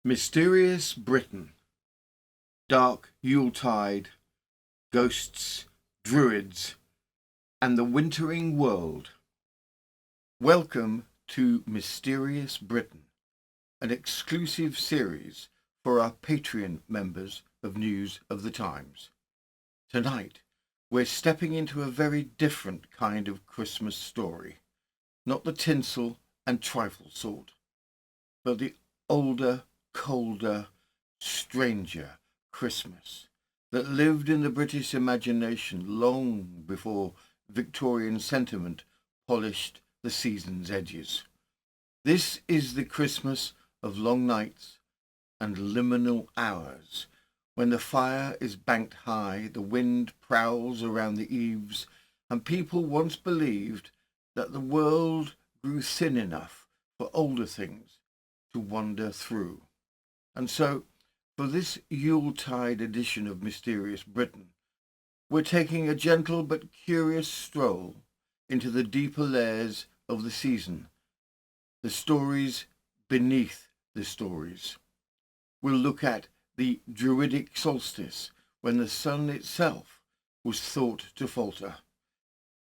Mysterious Britain, Dark Yuletide, Ghosts, Druids, and the Wintering World. Welcome to Mysterious Britain, an exclusive series for our Patreon members of News of the Times. Tonight, we're stepping into a very different kind of Christmas story, not the tinsel and trifle sort, but the older, colder, stranger Christmas that lived in the British imagination long before Victorian sentiment polished the season's edges. This is the Christmas of long nights and liminal hours, when the fire is banked high, the wind prowls around the eaves, and people once believed that the world grew thin enough for older things to wander through. And so, for this Yuletide edition of Mysterious Britain, we're taking a gentle but curious stroll into the deeper layers of the season, the stories beneath the stories. We'll look at the Druidic solstice, when the sun itself was thought to falter,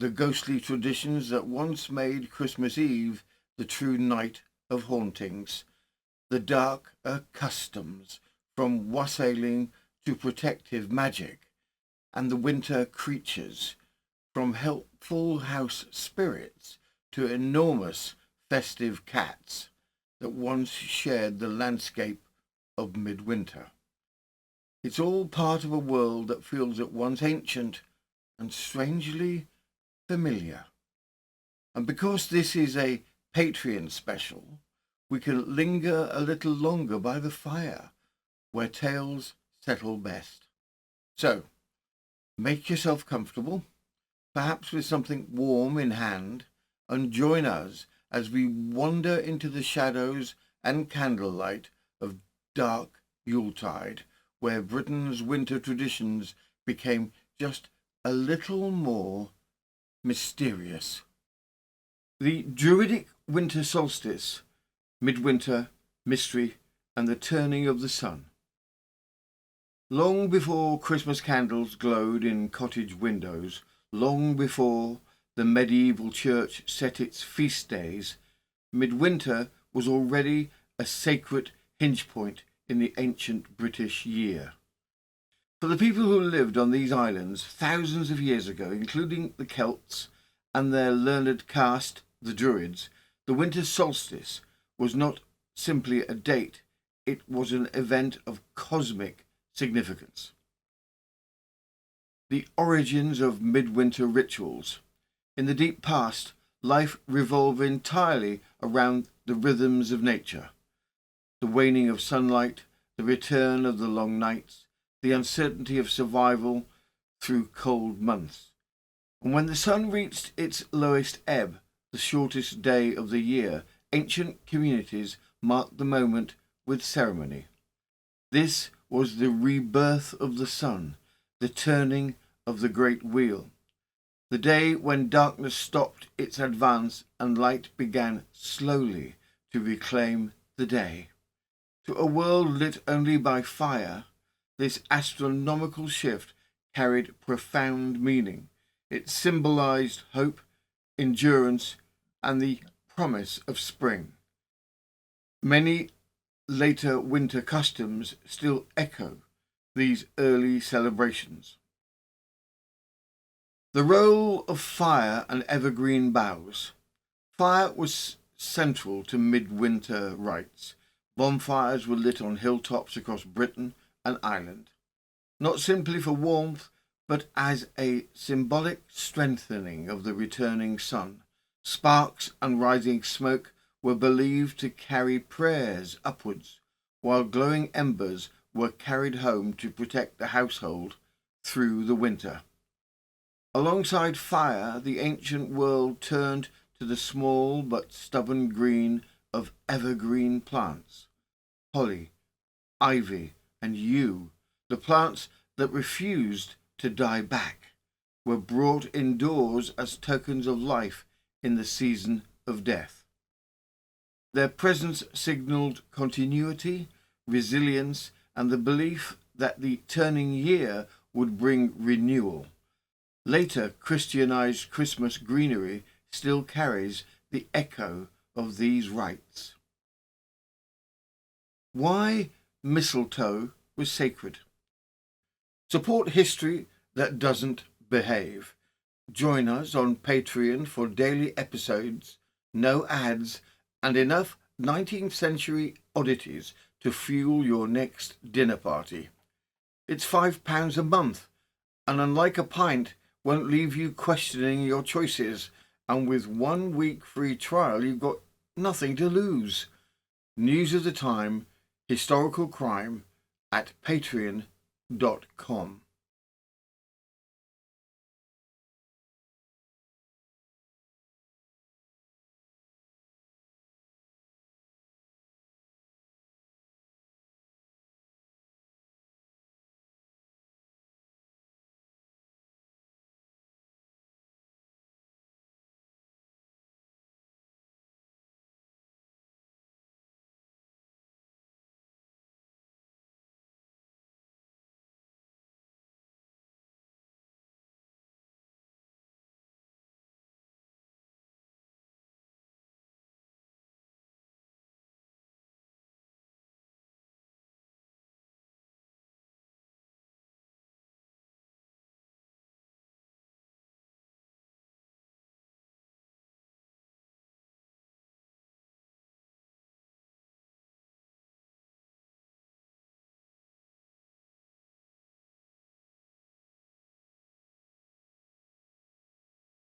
the ghostly traditions that once made Christmas Eve the true night of hauntings, the darker customs from wassailing to protective magic, and the winter creatures, from helpful house spirits to enormous festive cats that once shared the landscape of midwinter. It's all part of a world that feels at once ancient and strangely familiar. And because this is a Patreon special, we can linger a little longer by the fire, where tales settle best. So, make yourself comfortable, perhaps with something warm in hand, and join us as we wander into the shadows and candlelight of dark Yuletide, where Britain's winter traditions became just a little more mysterious. The Druidic winter solstice, midwinter, mystery, and the turning of the sun. Long before Christmas candles glowed in cottage windows, long before the medieval church set its feast days, midwinter was already a sacred hinge point in the ancient British year. For the people who lived on these islands thousands of years ago, including the Celts and their learned caste, the Druids, the winter solstice was not simply a date, it was an event of cosmic significance. The origins of midwinter rituals. In the deep past, life revolved entirely around the rhythms of nature. The waning of sunlight, the return of the long nights, the uncertainty of survival through cold months. And when the sun reached its lowest ebb, the shortest day of the year, ancient communities marked the moment with ceremony. This was the rebirth of the sun, the turning of the great wheel, the day when darkness stopped its advance and light began slowly to reclaim the day. To a world lit only by fire, this astronomical shift carried profound meaning. It symbolized hope, endurance, and the promise of spring. Many later winter customs still echo these early celebrations. The role of fire and evergreen boughs. Fire was central to midwinter rites. Bonfires were lit on hilltops across Britain and Ireland, not simply for warmth, but as a symbolic strengthening of the returning sun. Sparks and rising smoke were believed to carry prayers upwards, while glowing embers were carried home to protect the household through the winter. Alongside fire, the ancient world turned to the small but stubborn green of evergreen plants. Holly, ivy, and yew, the plants that refused to die back, were brought indoors as tokens of life in the season of death. Their presence signalled continuity, resilience, and the belief that the turning year would bring renewal. Later Christianized Christmas greenery still carries the echo of these rites. Why mistletoe was sacred. Support history that doesn't behave. Join us on Patreon for daily episodes, no ads, and enough 19th century oddities to fuel your next dinner party. It's £5 a month, and unlike a pint, won't leave you questioning your choices, and with 1 week free trial you've got nothing to lose. News of the time, historical crime at patreon.com.